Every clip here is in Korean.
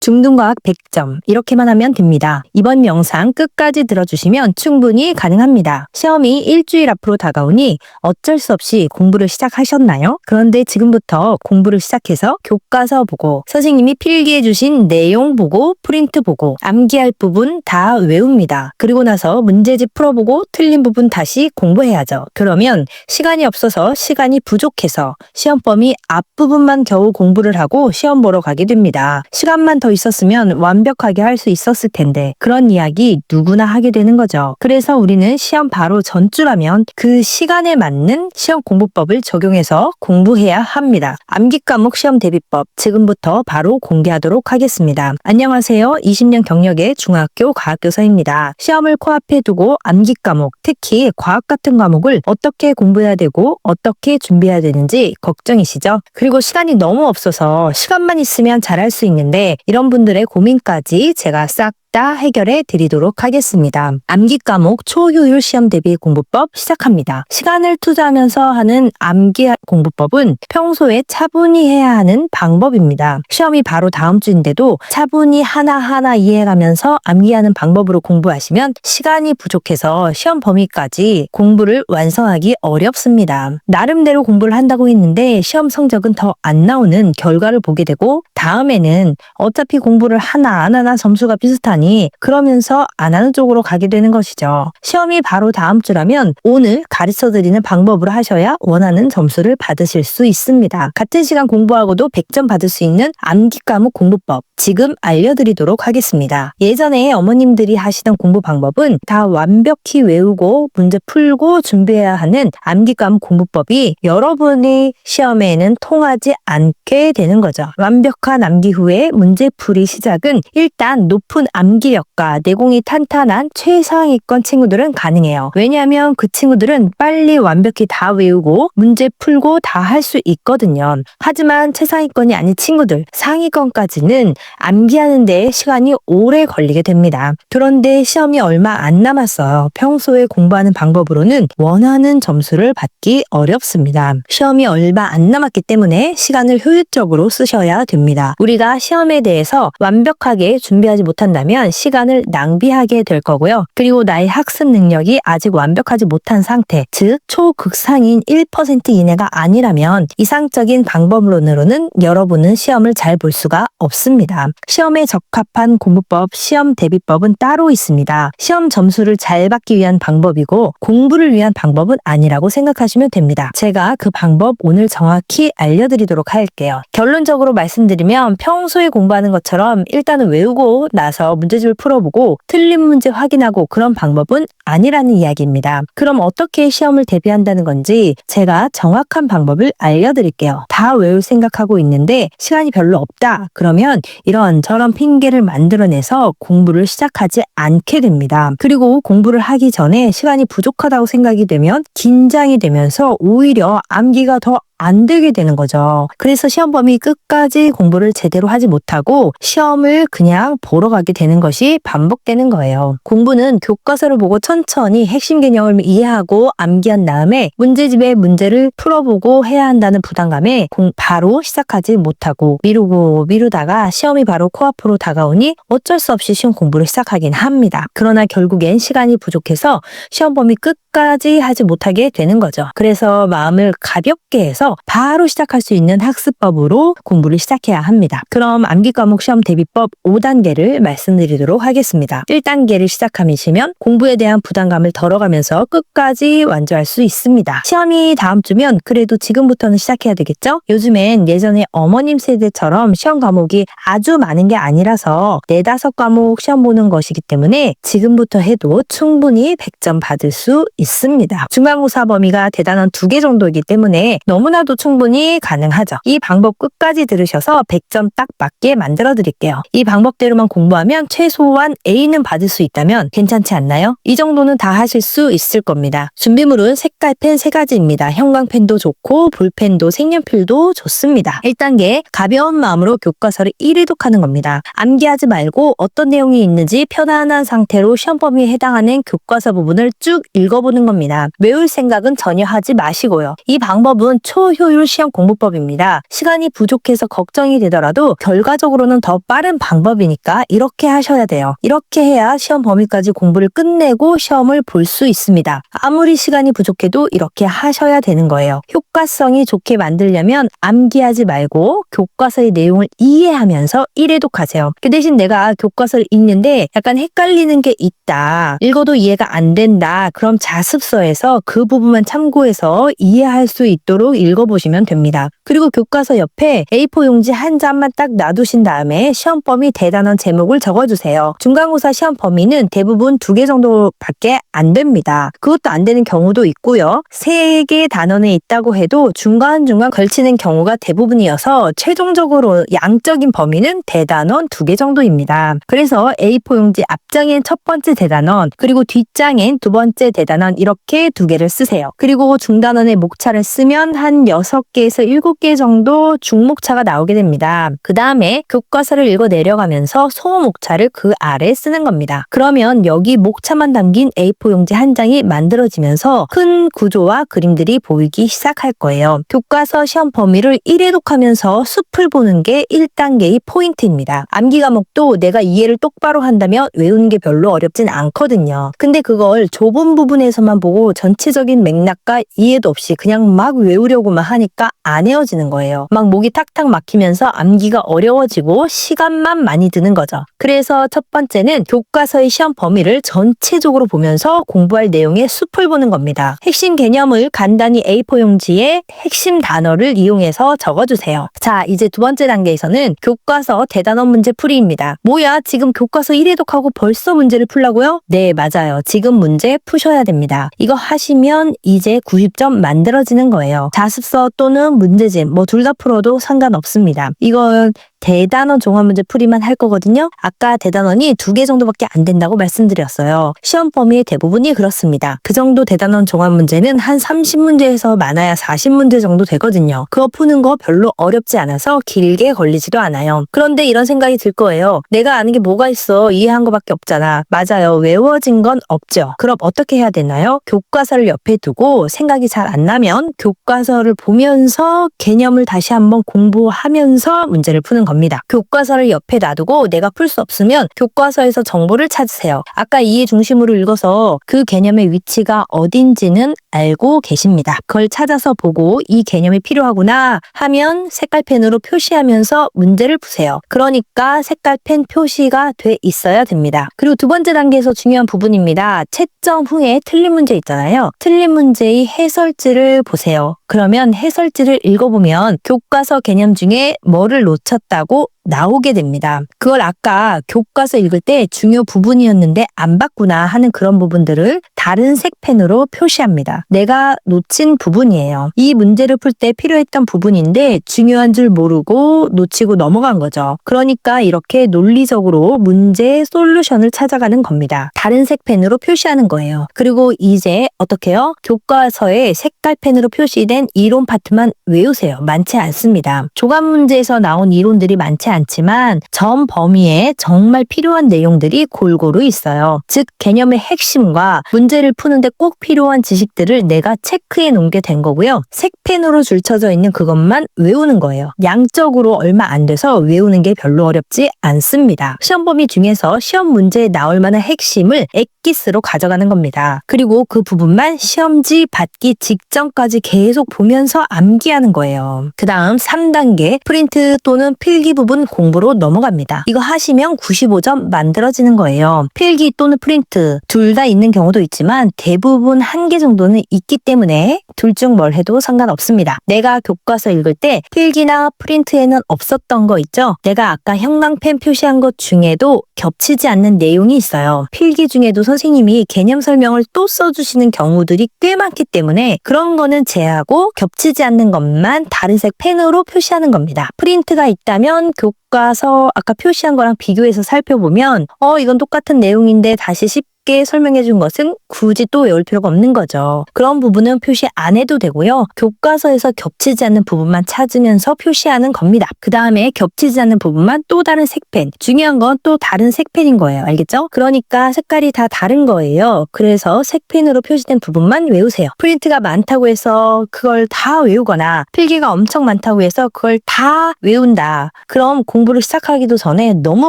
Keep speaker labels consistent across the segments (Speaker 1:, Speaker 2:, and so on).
Speaker 1: 중등과학 100점 이렇게만 하면 됩니다. 이번 영상 끝까지 들어주시면 충분히 가능합니다. 시험이 일주일 앞으로 다가오니 어쩔 수 없이 공부를 시작하셨나요? 그런데 지금부터 공부를 시작해서 교과서 보고 선생님이 필기해 주신 내용 보고 프린트 보고 암기할 부분 다 외웁니다. 그리고 나서 문제집 풀어보고 틀린 부분 다시 공부해야죠. 그러면 시간이 없어서 시간이 부족해서 시험 범위 앞부분만 겨우 공부를 하고 시험 보러 가게 됩니다. 시간만 더 있었으면 완벽하게 할 수 있었을 텐데 그런 이야기 누구나 하게 되는 거죠. 그래서 우리는 시험 바로 전주라면 그 시간에 맞는 시험 공부법을 적용해서 공부해야 합니다. 암기 과목 시험 대비법 지금부터 바로 공개하도록 하겠습니다. 안녕하세요. 20년 경력의 중학교 과학교사입니다. 시험을 코앞에 두고 암기 과목, 특히 과학 같은 과목을 어떻게 공부해야 되고 어떻게 준비해야 되는지 걱정이시죠? 그리고 시간이 너무 없어서 시간만 있으면 잘할 수 있는데 이런 분들의 고민까지 제가 싹 다 해결해 드리도록 하겠습니다. 암기 과목 초효율 시험 대비 공부법 시작합니다. 시간을 투자하면서 하는 암기 공부법은 평소에 차분히 해야 하는 방법입니다. 시험이 바로 다음 주인데도 차분히 하나하나 이해해가면서 암기하는 방법으로 공부하시면 시간이 부족해서 시험 범위까지 공부를 완성하기 어렵습니다. 나름대로 공부를 한다고 했는데 시험 성적은 더 안 나오는 결과를 보게 되고 다음에는 어차피 공부를 하나 안 하나 점수가 비슷한 그러면서 안 하는 쪽으로 가게 되는 것이죠. 시험이 바로 다음 주라면 오늘 가르쳐드리는 방법으로 하셔야 원하는 점수를 받으실 수 있습니다. 같은 시간 공부하고도 100점 받을 수 있는 암기 과목 공부법 지금 알려드리도록 하겠습니다. 예전에 어머님들이 하시던 공부 방법은 다 완벽히 외우고 문제 풀고 준비해야 하는 암기 과목 공부법이 여러분의 시험에는 통하지 않게 되는 거죠. 완벽한 암기 후에 문제풀이 시작은 일단 높은 암기력과 내공이 탄탄한 최상위권 친구들은 가능해요. 왜냐하면 그 친구들은 빨리 완벽히 다 외우고 문제 풀고 다 할 수 있거든요. 하지만 최상위권이 아닌 친구들, 상위권까지는 암기하는 데 시간이 오래 걸리게 됩니다. 그런데 시험이 얼마 안 남았어요. 평소에 공부하는 방법으로는 원하는 점수를 받기 어렵습니다. 시험이 얼마 안 남았기 때문에 시간을 효율적으로 쓰셔야 됩니다. 우리가 시험에 대해서 완벽하게 준비하지 못한다면 시간을 낭비하게 될 거고요. 그리고 나의 학습 능력이 아직 완벽하지 못한 상태, 즉 초극상인 1% 이내가 아니라면 이상적인 방법론으로는 여러분은 시험을 잘 볼 수가 없습니다. 시험에 적합한 공부법, 시험 대비법은 따로 있습니다. 시험 점수를 잘 받기 위한 방법이고 공부를 위한 방법은 아니라고 생각하시면 됩니다. 제가 그 방법 오늘 정확히 알려드리도록 할게요. 결론적으로 말씀드리면 평소에 공부하는 것처럼 일단은 외우고 나서 문제집을 풀어보고 틀린 문제 확인하고 그런 방법은 아니라는 이야기입니다. 그럼 어떻게 시험을 대비한다는 건지 제가 정확한 방법을 알려드릴게요. 다 외울 생각하고 있는데 시간이 별로 없다. 그러면 이런저런 핑계를 만들어내서 공부를 시작하지 않게 됩니다. 그리고 공부를 하기 전에 시간이 부족하다고 생각이 되면 긴장이 되면서 오히려 암기가 더 안 되게 되는 거죠. 그래서 시험 범위 끝까지 공부를 제대로 하지 못하고 시험을 그냥 보러 가게 되는 것이 반복되는 거예요. 공부는 교과서를 보고 천천히 핵심 개념을 이해하고 암기한 다음에 문제집에 문제를 풀어보고 해야 한다는 부담감에 바로 시작하지 못하고 미루다가 시험이 바로 코앞으로 다가오니 어쩔 수 없이 시험 공부를 시작하긴 합니다. 그러나 결국엔 시간이 부족해서 시험 범위 끝까지 하지 못하게 되는 거죠. 그래서 마음을 가볍게 해서 바로 시작할 수 있는 학습법으로 공부를 시작해야 합니다. 그럼 암기 과목 시험 대비법 5단계를 말씀드리도록 하겠습니다. 1단계를 시작하시면 공부에 대한 부담감을 덜어가면서 끝까지 완주할 수 있습니다. 시험이 다음 주면 그래도 지금부터는 시작해야 되겠죠? 요즘엔 예전에 어머님 세대처럼 시험 과목이 아주 많은 게 아니라서 4-5과목 시험 보는 것이기 때문에 지금부터 해도 충분히 100점 받을 수 있습니다. 중간고사 범위가 대단한 2개 정도이기 때문에 너무나도 충분히 가능하죠. 이 방법 끝까지 들으셔서 100점 딱 맞게 만들어 드릴게요. 이 방법대로만 공부하면 최소한 A는 받을 수 있다면 괜찮지 않나요? 이 정도는 다 하실 수 있을 겁니다. 준비물은 색깔펜 3가지입니다. 형광펜도 좋고 볼펜도 색연필도 좋습니다. 1단계 가벼운 마음으로 교과서를 1회독하는 겁니다. 암기하지 말고 어떤 내용이 있는지 편안한 상태로 시험 범위에 해당하는 교과서 부분을 쭉 읽어보는 겁니다. 외울 생각은 전혀 하지 마시고요. 이 방법은 초효율 시험 공부법입니다. 시간이 부족해서 걱정이 되더라도 결과적으로는 더 빠른 방법이니까 이렇게 하셔야 돼요. 이렇게 해야 시험 범위까지 공부를 끝내고 시험을 볼 수 있습니다. 아무리 시간이 부족해도 이렇게 하셔야 되는 거예요. 효과성이 좋게 만들려면 암기하지 말고 교과서의 내용을 이해하면서 일회독하세요. 그 대신 내가 교과서를 읽는데 약간 헷갈리는 게 있다. 읽어도 이해가 안 된다. 그럼 자습서에서 그 부분만 참고해서 이해할 수 있도록 읽어보시면 됩니다. 그리고 교과서 옆에 A4 용지 한 장만 딱 놔두신 다음에 시험 범위 대단원 제목을 적어주세요. 중간고사 시험 범위는 대부분 2개 정도밖에 안 됩니다. 그것도 안 되는 경우도 있고요. 3개 단원에 있다고 해도 중간중간 걸치는 경우가 대부분이어서 최종적으로 양적인 범위는 대단원 2개 정도입니다. 그래서 A4 용지 앞장엔 첫 번째 대단원, 그리고 뒷장엔 두 번째 대단원 이렇게 2개를 쓰세요. 그리고 중단원에 목차를 쓰면 한 6개에서 7개 정도 중목차가 나오게 됩니다. 그 다음에 교과서를 읽어 내려가면서 소목차를 그 아래 쓰는 겁니다. 그러면 여기 목차만 담긴 A4 용지 한 장이 만들어지면서 큰 구조와 그림들이 보이기 시작할 거예요. 교과서 시험 범위를 1회독하면서 숲을 보는 게 1단계의 포인트입니다. 암기 과목도 내가 이해를 똑바로 한다면 외우는 게 별로 어렵진 않거든요. 근데 그걸 좁은 부분에서만 보고 전체적인 맥락과 이해도 없이 그냥 막 외우려고만 하니까 안 헤어지는 거예요. 막 목이 탁탁 막히면서 암기가 어려워지고 시간만 많이 드는 거죠. 그래서 첫 번째는 교과서의 시험 범위를 전체적으로 보면서 공부할 내용의 숲을 보는 겁니다. 핵심 개념을 간단히 A4 용지에 핵심 단어를 이용해서 적어주세요. 자, 이제 두 번째 단계에서는 교과서 대단원 문제 풀이입니다. 뭐야, 지금 교과서 1회독하고 벌써 문제를 풀라고요? 네, 맞아요. 지금 문제 푸셔야 됩니다. 이거 하시면 이제 90점 만들어지는 거예요. 자습서 또는 문제집 뭐 둘 다 풀어도 상관없습니다. 이건 대단원 종합문제 풀이만 할 거거든요. 아까 대단원이 2개 정도밖에 안 된다고 말씀드렸어요. 시험 범위의 대부분이 그렇습니다. 그 정도 대단원 종합문제는 한 30문제에서 많아야 40문제 정도 되거든요. 그거 푸는 거 별로 어렵지 않아서 길게 걸리지도 않아요. 그런데 이런 생각이 들 거예요. 내가 아는 게 뭐가 있어? 이해한 거밖에 없잖아. 맞아요. 외워진 건 없죠. 그럼 어떻게 해야 되나요? 교과서를 옆에 두고 생각이 잘 안 나면 교과서를 보면서 개념을 다시 한번 공부하면서 문제를 푸는 겁니다. 교과서를 옆에 놔두고 내가 풀 수 없으면 교과서에서 정보를 찾으세요. 아까 이해 중심으로 읽어서 그 개념의 위치가 어딘지는 알고 계십니다. 그걸 찾아서 보고 이 개념이 필요하구나 하면 색깔펜으로 표시하면서 문제를 푸세요. 그러니까 색깔펜 표시가 돼 있어야 됩니다. 그리고 두 번째 단계에서 중요한 부분입니다. 채점 후에 틀린 문제 있잖아요. 틀린 문제의 해설지를 보세요. 그러면 해설지를 읽어보면 교과서 개념 중에 뭐를 놓쳤다고 나오게 됩니다. 그걸 아까 교과서 읽을 때 중요 부분이었는데 안 봤구나 하는 그런 부분들을 다른 색펜으로 표시합니다. 내가 놓친 부분이에요. 이 문제를 풀 때 필요했던 부분인데 중요한 줄 모르고 놓치고 넘어간 거죠. 그러니까 이렇게 논리적으로 문제의 솔루션을 찾아가는 겁니다. 다른 색펜으로 표시하는 거예요. 그리고 이제 어떻게 해요? 교과서에 색깔펜으로 표시된 이론 파트만 외우세요. 많지 않습니다. 조감 문제에서 나온 이론들이 많지 않지만 전 범위에 정말 필요한 내용들이 골고루 있어요. 즉 개념의 핵심과 문제를 푸는데 꼭 필요한 지식들을 내가 체크해 놓은 게 된 거고요. 색펜으로 줄쳐져 있는 그것만 외우는 거예요. 양적으로 얼마 안 돼서 외우는 게 별로 어렵지 않습니다. 시험 범위 중에서 시험 문제에 나올 만한 핵심을 엑기스로 가져가는 겁니다. 그리고 그 부분만 시험지 받기 직전까지 계속 보면서 암기하는 거예요. 그 다음 3단계 프린트 또는 필기 부분 공부로 넘어갑니다. 이거 하시면 95점 만들어지는 거예요. 필기 또는 프린트 둘 다 있는 경우도 있지만 대부분 1개 정도는 있기 때문에 둘 중 뭘 해도 상관없습니다. 내가 교과서 읽을 때 필기나 프린트에는 없었던 거 있죠? 내가 아까 형광펜 표시한 것 중에도 겹치지 않는 내용이 있어요. 필기 중에도 선생님이 개념 설명을 또 써주시는 경우들이 꽤 많기 때문에 그런 거는 제하고 겹치지 않는 것만 다른 색 펜으로 표시하는 겁니다. 프린트가 있다면 교과서 아까 표시한 거랑 비교해서 살펴보면 이건 똑같은 내용인데 다시 쉽게 쉽게 설명해 준 것은 굳이 또 외울 필요가 없는 거죠. 그런 부분은 표시 안 해도 되고요. 교과서에서 겹치지 않는 부분만 찾으면서 표시하는 겁니다. 그 다음에 겹치지 않는 부분만 또 다른 색펜. 중요한 건 또 다른 색펜인 거예요. 알겠죠? 그러니까 색깔이 다 다른 거예요. 그래서 색펜으로 표시된 부분만 외우세요. 프린트가 많다고 해서 그걸 다 외우거나 필기가 엄청 많다고 해서 그걸 다 외운다. 그럼 공부를 시작하기도 전에 너무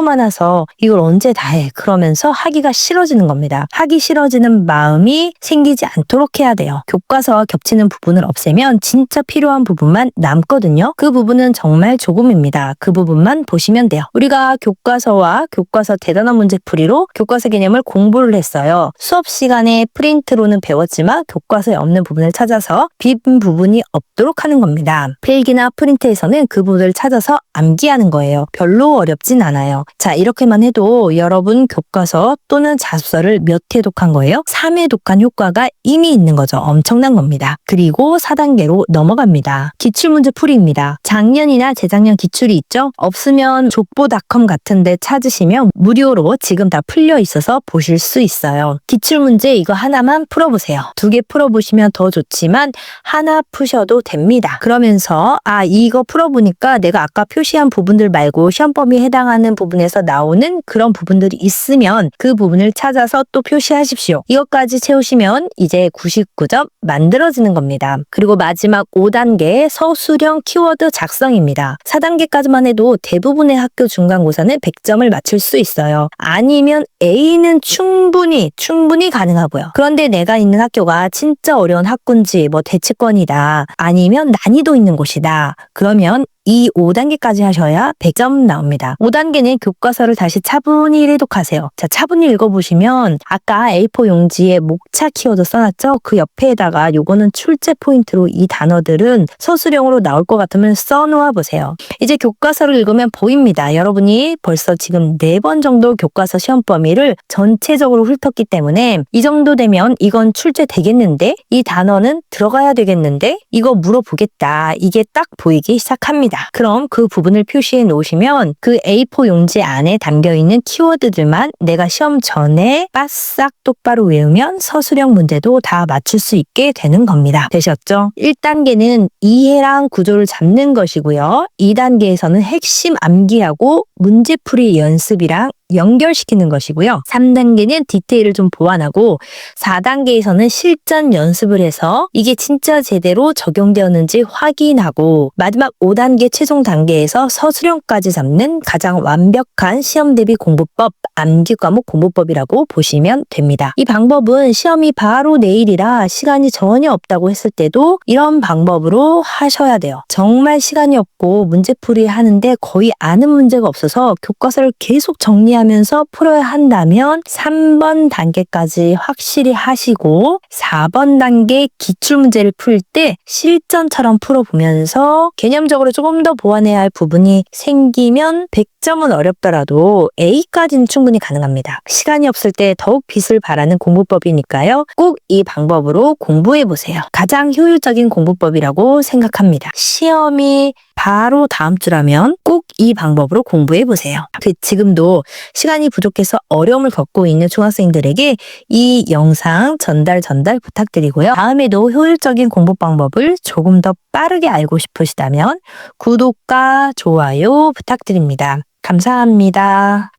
Speaker 1: 많아서 이걸 언제 다 해? 그러면서 하기가 싫어지는 겁니다. 하기 싫어지는 마음이 생기지 않도록 해야 돼요. 교과서와 겹치는 부분을 없애면 진짜 필요한 부분만 남거든요. 그 부분은 정말 조금입니다. 그 부분만 보시면 돼요. 우리가 교과서와 교과서 대단한 문제풀이로 교과서 개념을 공부를 했어요. 수업 시간에 프린트로는 배웠지만 교과서에 없는 부분을 찾아서 빈 부분이 없도록 하는 겁니다. 필기나 프린트에서는 그 부분을 찾아서 암기하는 거예요. 별로 어렵진 않아요. 자, 이렇게만 해도 여러분 교과서 또는 자습서를 몇 회 독한 거예요? 3회 독한 효과가 이미 있는 거죠. 엄청난 겁니다. 그리고 4단계로 넘어갑니다. 기출문제 풀이입니다. 작년이나 재작년 기출이 있죠? 없으면 족보닷컴 같은 데 찾으시면 무료로 지금 다 풀려 있어서 보실 수 있어요. 기출문제 이거 하나만 풀어보세요. 2개 풀어보시면 더 좋지만 하나 푸셔도 됩니다. 그러면서 이거 풀어보니까 내가 아까 표시한 부분들 말고 시험 범위에 해당하는 부분에서 나오는 그런 부분들이 있으면 그 부분을 찾아서 또 표시하십시오. 이것까지 채우시면 이제 99점 만들어지는 겁니다. 그리고 마지막 5단계 서술형 키워드 작성입니다. 4단계까지만 해도 대부분의 학교 중간고사는 100점을 맞출 수 있어요. 아니면 A는 충분히 가능하고요. 그런데 내가 있는 학교가 진짜 어려운 학군지 대치권이다. 아니면 난이도 있는 곳이다. 그러면 이 5단계까지 하셔야 100점 나옵니다. 5단계는 교과서를 다시 차분히 일독하세요. 자, 차분히 읽어보시면 아까 A4 용지에 목차 키워드 써놨죠? 그 옆에다가 요거는 출제 포인트로 이 단어들은 서술형으로 나올 것 같으면 써놓아 보세요. 이제 교과서를 읽으면 보입니다. 여러분이 벌써 지금 4번 정도 교과서 시험 범위를 전체적으로 훑었기 때문에 이 정도 되면 이건 출제 되겠는데? 이 단어는 들어가야 되겠는데? 이거 물어보겠다. 이게 딱 보이기 시작합니다. 그럼 그 부분을 표시해 놓으시면 그 A4 용지 안에 담겨있는 키워드들만 내가 시험 전에 바싹 똑바로 외우면 서술형 문제도 다 맞출 수 있게 되는 겁니다. 되셨죠? 1단계는 이해랑 구조를 잡는 것이고요. 2단계에서는 핵심 암기하고 문제풀이 연습이랑 연결시키는 것이고요. 3단계는 디테일을 좀 보완하고 4단계에서는 실전 연습을 해서 이게 진짜 제대로 적용되었는지 확인하고 마지막 5단계 최종 단계에서 서술형까지 잡는 가장 완벽한 시험 대비 공부법, 암기 과목 공부법이라고 보시면 됩니다. 이 방법은 시험이 바로 내일이라 시간이 전혀 없다고 했을 때도 이런 방법으로 하셔야 돼요. 정말 시간이 없고 문제풀이 하는데 거의 아는 문제가 없어서 교과서를 계속 정리하면서 풀어야 한다면 3번 단계까지 확실히 하시고 4번 단계 기출문제를 풀 때 실전처럼 풀어보면서 개념적으로 조금 더 보완해야 할 부분이 생기면 100점은 어렵더라도 A까지는 충분히 가능합니다. 시간이 없을 때 더욱 빛을 발하는 공부법이니까요. 꼭 이 방법으로 공부해보세요. 가장 효율적인 공부법이라고 생각합니다. 시험이 바로 다음 주라면 꼭 이 방법으로 공부해보세요. 지금도 시간이 부족해서 어려움을 겪고 있는 중학생들에게 이 영상 전달 부탁드리고요. 다음에도 효율적인 공부 방법을 조금 더 빠르게 알고 싶으시다면 구독과 좋아요 부탁드립니다. 감사합니다.